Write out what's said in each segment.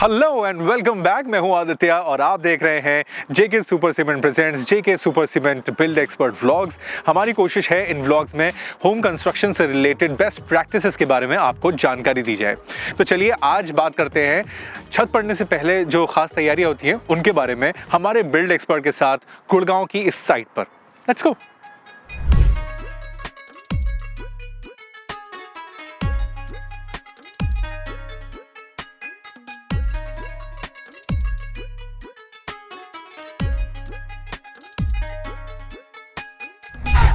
Hello and welcome back. मैं हूं आदित्य और आप देख रहे हैं जेके सुपर सीमेंट प्रेजेंट्स जेके super cement build expert vlogs. हमारी कोशिश है इन व्लॉग्स में होम कंस्ट्रक्शन से रिलेटेड बेस्ट प्रैक्टिसेस के बारे में आपको जानकारी दी जाए। तो चलिए आज बात करते हैं छत पड़ने से पहले जो खास तैयारियां होती हैं उनके बारे में हमारे बिल्ड एक्सपर्ट के साथ गुड़गांव की इस साइट पर। Let's go.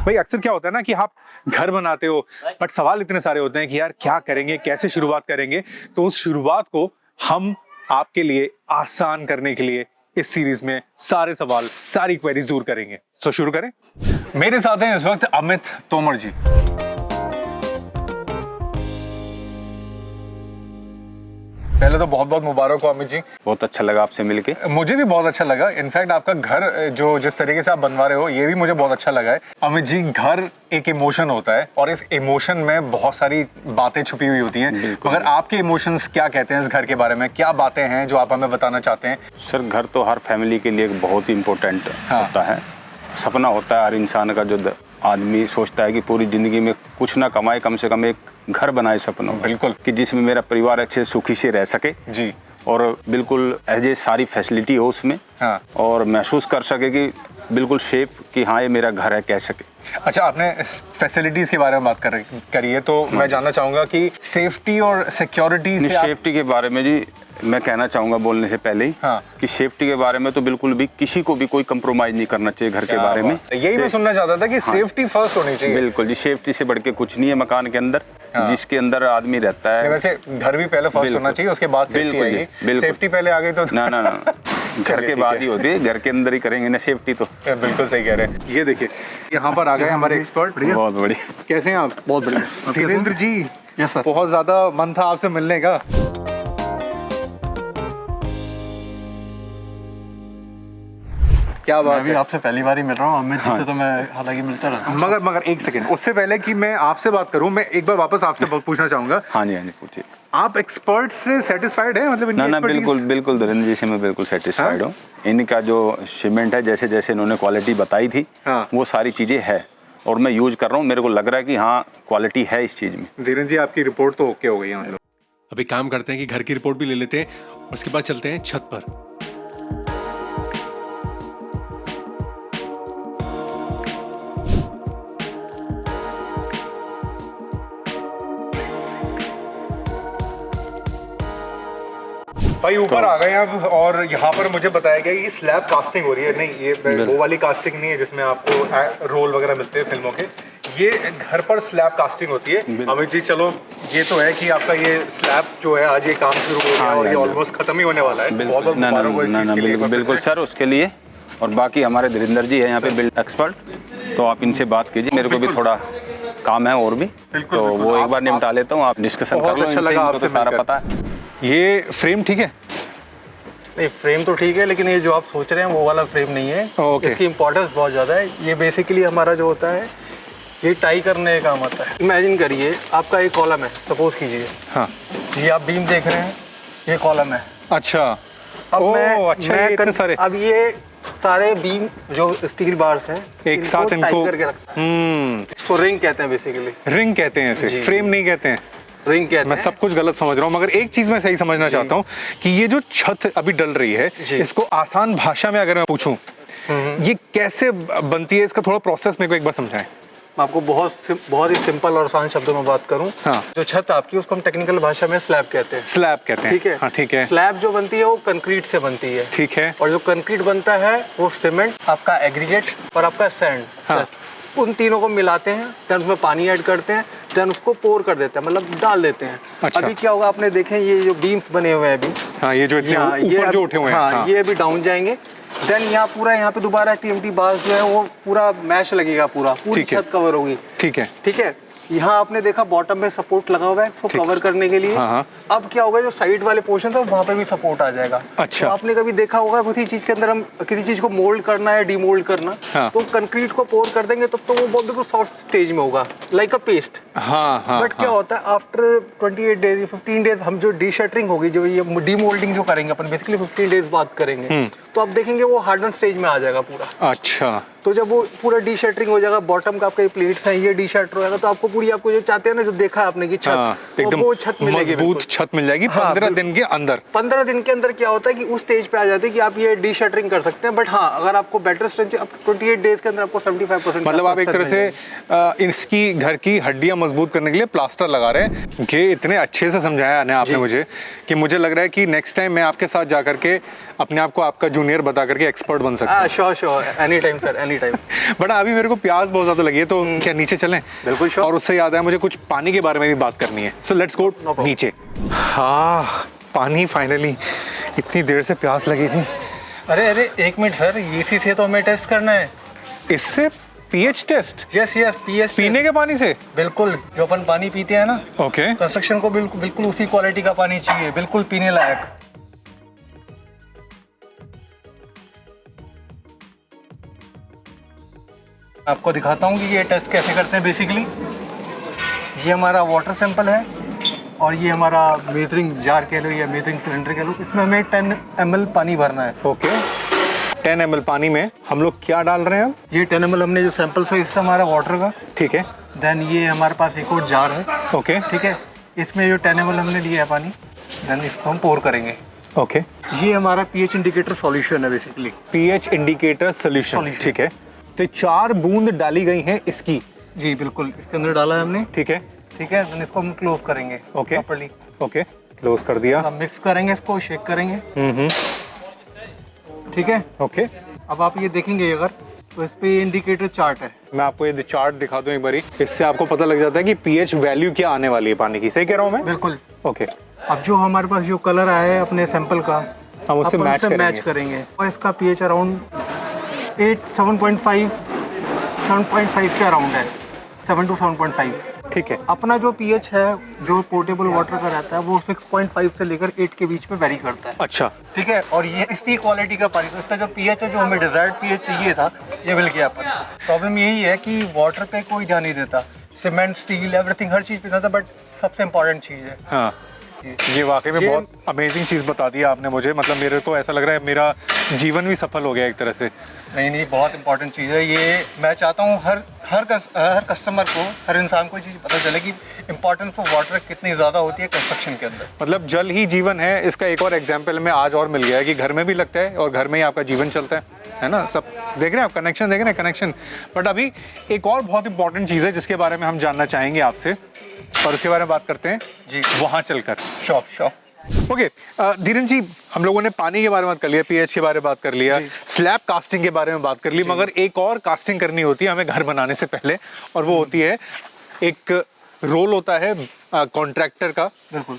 भाई अक्सर क्या होता है ना कि आप घर बनाते हो बट सवाल इतने सारे होते हैं कि यार क्या करेंगे, कैसे शुरुआत करेंगे। तो उस शुरुआत को हम आपके लिए आसान करने के लिए इस सीरीज में सारे सवाल, सारी क्वेरीज दूर करेंगे। तो शुरू करें। मेरे साथ हैं इस वक्त अमित तोमर जी। पहले तो बहुत बहुत मुबारक हो अमित जी। बहुत अच्छा लगा आपसे मिलके। मुझे भी बहुत अच्छा लगा। इनफैक्ट आपका घर जो जिस तरीके से आप बनवा रहे हो ये भी मुझे बहुत अच्छा लगा है। अमित जी, घर एक इमोशन होता है और इस इमोशन में बहुत सारी बातें छुपी हुई होती हैं। मगर आपके इमोशंस क्या कहते हैं इस घर के बारे में? क्या बातें हैं जो आप हमें बताना चाहते हैं? सर, घर तो हर फैमिली के लिए एक बहुत ही इम्पोर्टेंट होता है। सपना होता है हर इंसान का, जो आदमी सोचता है कि पूरी जिंदगी में कुछ ना कमाए, कम से कम एक घर बनाए सपनों। बिल्कुल, कि जिसमें मेरा परिवार अच्छे सुखी से रह सके जी, और बिल्कुल एज ए सारी फैसिलिटी हो उसमें। हाँ। और महसूस कर सके कि बिल्कुल शेप कि हाँ ये मेरा घर है, कह सके। अच्छा, आपने फैसिलिटीज के बारे में बात करी है तो मैं जानना चाहूंगा कि सेफ्टी और सिक्योरिटी से सेफ्टी के बारे में जी मैं कहना चाहूंगा बोलने से पहले ही, हाँ, कि सेफ्टी के बारे में तो बिल्कुल भी किसी को भी कोई कंप्रोमाइज नहीं करना चाहिए घर के बारे में। यही मैं सुनना चाहता था कि सेफ्टी फर्स्ट होनी चाहिए। बिल्कुल जी, सेफ्टी से बढ़ के कुछ नहीं है मकान के अंदर। जिसके अंदर आदमी रहता है, वैसे घर भी पहले फर्स्ट होना चाहिए, उसके बाद सेफ्टी आएगी। सेफ्टी पहले आ गई तो ना घर के बाद ही होती है, घर के अंदर ही करेंगे ना सेफ्टी तो। बिल्कुल सही कह रहे हैं। ये देखिए, यहाँ पर आ गए हमारे एक्सपर्ट। बहुत बढ़िया। कैसे हैं आप? बहुत बढ़िया। धीरेन्द्र जी, यस सर। बहुत ज्यादा मन था आपसे मिलने का। क्या बात मैं भी है? आपसे पहली बार ही मिल रहा हूँ। अमित जी से तो मैं हालांकि मिलता रहता हूँ। मगर एक सेकंड, उससे पहले कि मैं आपसे बात करूं, मैं एक बार वापस आपसे पूछना चाहूंगा। हाँ जी पूछिए। आप एक्सपर्ट से सेटिस्फाइड है? मतलब ना बिल्कुल धीरेन्द्र जी से मैं बिल्कुल सेटिस्फाइड हूँ। इनका जो सीमेंट है, जैसे जैसे इन्होंने क्वालिटी बताई थी, वो सारी चीजें है और मैं यूज कर रहा हूँ। मेरे को लग रहा है कि हाँ क्वालिटी है इस चीज में। धीरेन्द्र जी, आपकी रिपोर्ट तो ओके हो गई है। अभी काम करते हैं कि घर की रिपोर्ट भी ले लेते हैं और उसके बाद चलते हैं छत पर। भाई ऊपर आ गए अब और यहाँ पर मुझे बताया गया कि स्लैब कास्टिंग हो रही है। नहीं, ये वो वाली कास्टिंग नहीं है जिसमें आपको रोल वगैरह मिलते हैं फिल्मों के। ये घर पर स्लैब कास्टिंग होती है। अमित जी, चलो ये तो है कि आपका ये स्लैब जो है आज ये काम शुरू हो गया और ये ऑलमोस्ट खत्म ही होने वाला है। बहुत बहुत मुबारक हो इस चीज़ के लिए। बिल्कुल सर, उसके लिए। और बाकी हमारे धीरेन्द्र जी है यहाँ पे बिल्ड एक्सपर्ट, तो आप इनसे बात कीजिए। मेरे को भी थोड़ा काम है और भी, तो वो एक बार निपटा लेता हूँ। आप डिस्कशन कर लो। अच्छा लगा आपसे सारा पता है। ये फ्रेम ठीक है? नहीं, फ्रेम तो ठीक है, लेकिन ये जो आप सोच रहे हैं वो वाला फ्रेम नहीं है। इसकी इम्पोर्टेंस बहुत ज़्यादा है। ये बेसिकली हमारा जो होता है, ये टाई करने का काम आता है। इमेजिन करिए आपका एक कॉलम है, सपोज कीजिए। हाँ, ये आप बीम देख रहे हैं, ये कॉलम है। अच्छा। अब अब ये सारे बीम जो स्टील बार्स हैं, एक साथ इनको करके रखते हैं। इसको रिंग कहते हैं बेसिकली। रिंग कहते हैं इसे, फ्रेम नहीं कहते हैं। रिंग कहते हैं। मैं सब कुछ गलत समझ रहा हूँ, मगर एक चीज मैं सही समझना चाहता हूँ कि ये जो छत अभी डल रही है, इसको आसान भाषा में अगर मैं पूछूं, ये कैसे बनती है, इसका थोड़ा प्रोसेस मेरे को एक बार समझाएं। मैं आपको बहुत ही सिंपल और आसान शब्दों में बात करूं। हाँ। जो छत आपकी, उसको हम टेक्निकल भाषा में स्लैब कहते हैं। स्लैब कहते हैं, ठीक है। हाँ, ठीक है। स्लैब जो बनती है वो कंक्रीट से बनती है। ठीक है। और जो कंक्रीट बनता है वो सीमेंट, आपका एग्रीगेट और आपका सैंड, हाँ। उन तीनों को मिलाते हैं, देन उसमें पानी ऐड करते हैं, देन उसको पोर कर देते हैं, मतलब डाल देते हैं। अच्छा। अभी क्या होगा, आपने देखें ये जो बीम्स बने हुए हैं अभी, हाँ, ये जो ऊपर जो उठे हुए हैं, हाँ, ये अभी डाउन जाएंगे। देन यहाँ पे दोबारा टीएमटी बार्स जो है वो पूरा मैश लगेगा, पूरी छत कवर होगी। ठीक है। ठीक है। यहाँ आपने देखा बॉटम में सपोर्ट लगा हुआ है इसको कवर करने के लिए। हाँ। अब क्या होगा, जो साइड वाले पोर्शन है वहाँ पे भी सपोर्ट आ जाएगा। अच्छा। तो आपने कभी देखा होगा किसी चीज के अंदर हम किसी चीज को मोल्ड करना है, डीमोल्ड करना, हाँ। तो कंक्रीट को पोर कर देंगे तब तो वो बहुत बिल्कुल सॉफ्ट स्टेज में होगा, लाइक अ पेस्ट। हाँ। बट क्या होता है, आफ्टर 28 डेज 15 डेज हम जो डी शटरिंग होगी, जो ये डीमोल्डिंग जो करेंगे अपन बेसिकली 15 डेज बाद करेंगे, तो आप देखेंगे वो हार्डन स्टेज में आ जाएगा पूरा। अच्छा। तो जब वो पूरा डी शटरिंग हो जाएगा, बॉटम का आपका ये प्लेट्स हैं, ये डी शटर हो जाएगा, तो आपको पूरी आपको जो चाहते हैं ना, जो देखा आपने की छत, तो एकदम वो छत मिलेगी, मजबूत छत मिल जाएगी 15 दिन के अंदर। 15 दिन के अंदर क्या होता है कि उस स्टेज पे आ जाते हैं कि आप ये डी शटरिंग कर सकते हैं। बट हाँ, अगर आपको बेटर स्ट्रेंथ, 28 डेज के अंदर आपको 75% मतलब आप एक तरह से इसकी घर की हड्डियां मजबूत करने के लिए प्लास्टर लगा रहे हैं। ये इतने अच्छे से समझाया है आपने मुझे कि मुझे लग रहा है कि नेक्स्ट टाइम मैं आपके साथ जा करके अपने आप को आपका जूनियर बता करके एक्सपर्ट बन सकता हूं। Sure, any time sir, any time. But अभी मेरे को प्यास बहुत ज्यादा लगी है, तो क्या नीचे चलें? बिल्कुल श्योर। और उससे याद है मुझे कुछ पानी के बारे में भी बात करनी है, सो लेट्स गो नीचे। हाँ, पानी फाइनली, इतनी देर से प्यास लगी थी। अरे 1 मिनट सर, इसी से तो हमें टेस्ट करना है। इससे पीएच टेस्ट? यस पीएच पीने के पानी से? बिल्कुल, जो अपन पानी पीते हैं ना, ओके। कंस्ट्रक्शन को बिल्कुल उसी क्वालिटी का पानी चाहिए, बिल्कुल पीने लायक। आपको दिखाता हूँ कि ये टेस्ट कैसे करते हैं। बेसिकली ये हमारा वाटर सैंपल है और ये हमारा मेजरिंग जार कह लो या मेजरिंग सिलेंडर कह लो, इसमें हमें 10 ml पानी भरना है। ओके। 10 ml पानी में हम लोग क्या डाल रहे हैं? ये 10 ml हमने जो सैंपल से, इससे हमारा वाटर का, ठीक है। देन ये हमारे पास एक और जार है, ओके। ठीक है, इसमें जो 10 ml हमने लिया है पानी, देन इसको हम पोर करेंगे। ओके। ये हमारा पीएच इंडिकेटर सॉल्यूशन है बेसिकली। पीएच इंडिकेटर सॉल्यूशन, ठीक है। तो 4 बूंद डाली गई हैं इसकी? जी बिल्कुल, इसके अंदर डाला है हमने, ठीक है। देन इसको हम क्लोज करेंगे। Okay, properly. ओके, क्लोज कर दिया। हम मिक्स करेंगे, इसको शेक करेंगे। ठीक है। ओके। अब आप ये देखेंगे अगर, तो इस पे इंडिकेटर चार्ट है। मैं आपको ये चार्ट दिखा दूं एक बारी, इससे आपको पता लग जाता है कि पीएच वैल्यू क्या आने वाली है पानी की। सही कह रहा हूं मैं? बिल्कुल। ओके। अब जो हमारे पास जो कलर आया है अपने सैंपल का, हम उससे मैच करेंगे और इसका पीएच अराउंड 7.5 के अराउंड है, 7 to 7.5। ठीक है। अपना जो पीएच है, जो पोर्टेबल वाटर का रहता है, वो 6.5 से लेकर 8 के बीच में वेरी करता है। अच्छा, ठीक है। और ये इसी क्वालिटी का पानी, तो इसका जो पीएच है, जो हमें डिजायर्ड पीएच चाहिए था, ये मिल गया अपन। प्रॉब्लम यही है कि वाटर पे कोई ध्यान नहीं देता, सीमेंट, स्टील, एवरीथिंग, हर चीज़ पे ध्यान देता, बट सबसे इम्पोर्टेंट चीज़ है। हाँ, ये वाकई में बहुत अमेजिंग चीज़ बता दी आपने मुझे। मतलब मेरे को ऐसा लग रहा है मेरा जीवन भी सफल हो गया एक तरह से। नहीं, बहुत इंपॉर्टेंट चीज़ है ये। मैं चाहता हूँ हर कस्टमर को, हर इंसान को ये चीज़ पता चले कि इंपॉर्टेंस ऑफ वाटर कितनी ज़्यादा होती है कंस्ट्रक्शन के अंदर। मतलब जल ही जीवन है, इसका एक और एग्जाम्पल में आज और मिल गया है कि घर में भी लगता है और घर में ही आपका जीवन चलता है ना। सब देख रहे हैं आप, कनेक्शन देख रहे हैं, कनेक्शन। बट अभी एक और बहुत इंपॉर्टेंट चीज़ है जिसके बारे में हम जानना चाहेंगे आपसे, और उसके बारे में बात करते हैं जी वहाँ चलकर। श्योर। ओके, धीरेन जी, हम लोगों ने पानी के बारे में बात कर लिया, पीएच के बारे में बात कर लिया, स्लैब कास्टिंग के बारे में बात कर ली, मगर एक और कास्टिंग करनी होती है हमें घर बनाने से पहले, और वो होती है, एक रोल होता है कॉन्ट्रैक्टर का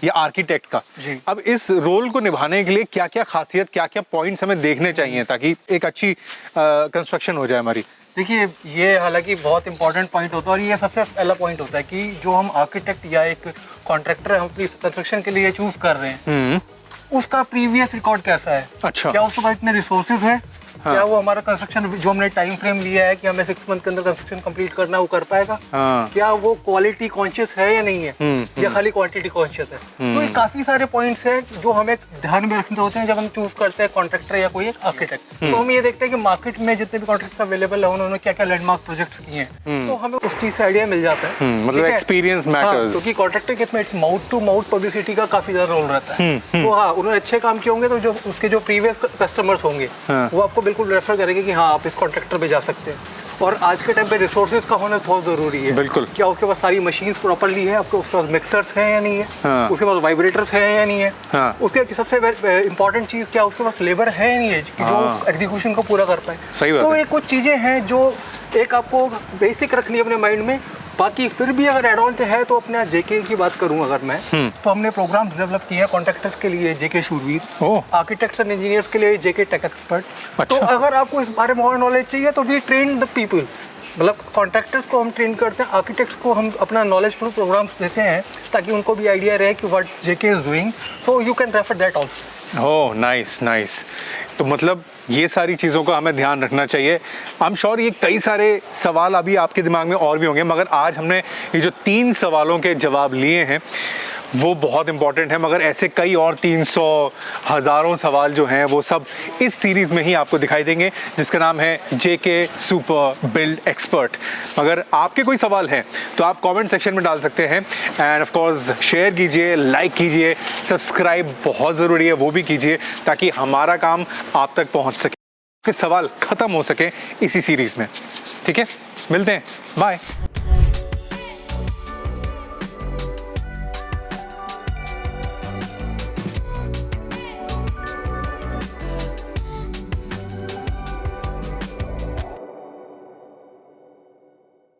या आर्किटेक्ट का। अब इस रोल को निभाने के लिए क्या क्या खासियत, क्या क्या पॉइंट्स हमें देखने चाहिए ताकि एक अच्छी कंस्ट्रक्शन हो जाए हमारी? देखिए, ये हालांकि बहुत इंपॉर्टेंट पॉइंट होता है, और ये सबसे पहला पॉइंट होता है कि जो हम आर्किटेक्ट या एक कॉन्ट्रैक्टर हम कंस्ट्रक्शन के लिए चूज कर रहे हैं, उसका प्रीवियस रिकॉर्ड कैसा है। अच्छा, क्या उसके पास इतने रिसोर्सेज हैं? हाँ। क्या वो हमारा कंस्ट्रक्शन जो हमने टाइम फ्रेम लिया है कि हमें 6 मंथ के अंदर कंस्ट्रक्शन कंप्लीट करना है, वो कर पाएगा? हाँ। क्या वो क्वालिटी कॉन्शियस है या नहीं है, या खाली क्वांटिटी कॉन्शियस है? तो ये काफी सारे पॉइंट्स हैं जो हमें ध्यान में रखने होते हैं जब हम चूज करते हैं कॉन्ट्रैक्टर या कोई एक आर्किटेक्ट। तो हम ये देखते हैं कि मार्केट में जितने भी कॉन्ट्रैक्टर अवेलेबल है, उन्होंने क्या क्या लैंडमार्क प्रोजेक्ट्स किए हैं, तो हमें उस चीज से आइडिया मिल जाता है। मतलब एक्सपीरियंस मैटर्स, क्योंकि कॉन्ट्रैक्टर के इसमें माउथ टू माउथ पब्लिसिटी का काफी ज्यादा रोल रहता है। तो हाँ, उन्होंने अच्छे काम किए होंगे, तो जो उसके जो प्रीवियस कस्टमर्स होंगे वो आपको बिल्कुल रेफर करेंगे कि हाँ, आप इस कॉन्ट्रैक्टर पे जा सकते हैं। और आज के टाइम पे रिसोर्सेज का होना बहुत जरूरी है। बिल्कुल। क्या उसके पास सारी मशीन्स प्रॉपर्ली है, आपके उसके पास मिक्सर्स हैं या नहीं है, हाँ। उसके पास वाइब्रेटर्स हैं या नहीं है, हाँ। उसके सबसे इंपॉर्टेंट चीज क्या उसके पास लेबर है या नहीं है कि जो एग्जीक्यूशन को पूरा कर पाए। सही बात है। तो ये कुछ चीजें हैं जो एक आपको बेसिक रखनी है अपने माइंड में। बाकी फिर भी अगर एड ऑन है तो अपने जेके की बात करूं अगर मैं, तो हमने प्रोग्राम्स डेवलप किए हैं कॉन्ट्रैक्टर्स के लिए जेके शूरवीर, आर्किटेक्ट्स एंड इंजीनियर्स के लिए जेके टेक एक्सपर्ट। तो अगर आपको इस बारे में और नॉलेज चाहिए तो वी ट्रेन द पीपल, मतलब कॉन्ट्रैक्टर्स को हम ट्रेन करते हैं, आर्किटेक्ट्स को हम अपना नॉलेज प्रोग्राम्स देते हैं ताकि उनको भी आइडिया रहे कि what JK is doing, so you can refer that also. Oh nice nice. तो मतलब ये सारी चीज़ों का हमें ध्यान रखना चाहिए। आई एम श्योर ये कई सारे सवाल अभी आपके दिमाग में और भी होंगे, मगर आज हमने ये जो 3 सवालों के जवाब लिए हैं वो बहुत इंपॉर्टेंट है, मगर ऐसे कई और 300 हज़ारों सवाल जो हैं वो सब इस सीरीज़ में ही आपको दिखाई देंगे, जिसका नाम है जेके सुपर बिल्ड एक्सपर्ट। अगर आपके कोई सवाल हैं तो आप कमेंट सेक्शन में डाल सकते हैं, एंड ऑफ कोर्स शेयर कीजिए, लाइक कीजिए, सब्सक्राइब बहुत ज़रूरी है वो भी कीजिए, ताकि हमारा काम आप तक पहुंच सके, कि सवाल ख़त्म हो सके इसी सीरीज़ में। ठीक है, मिलते हैं, बाय।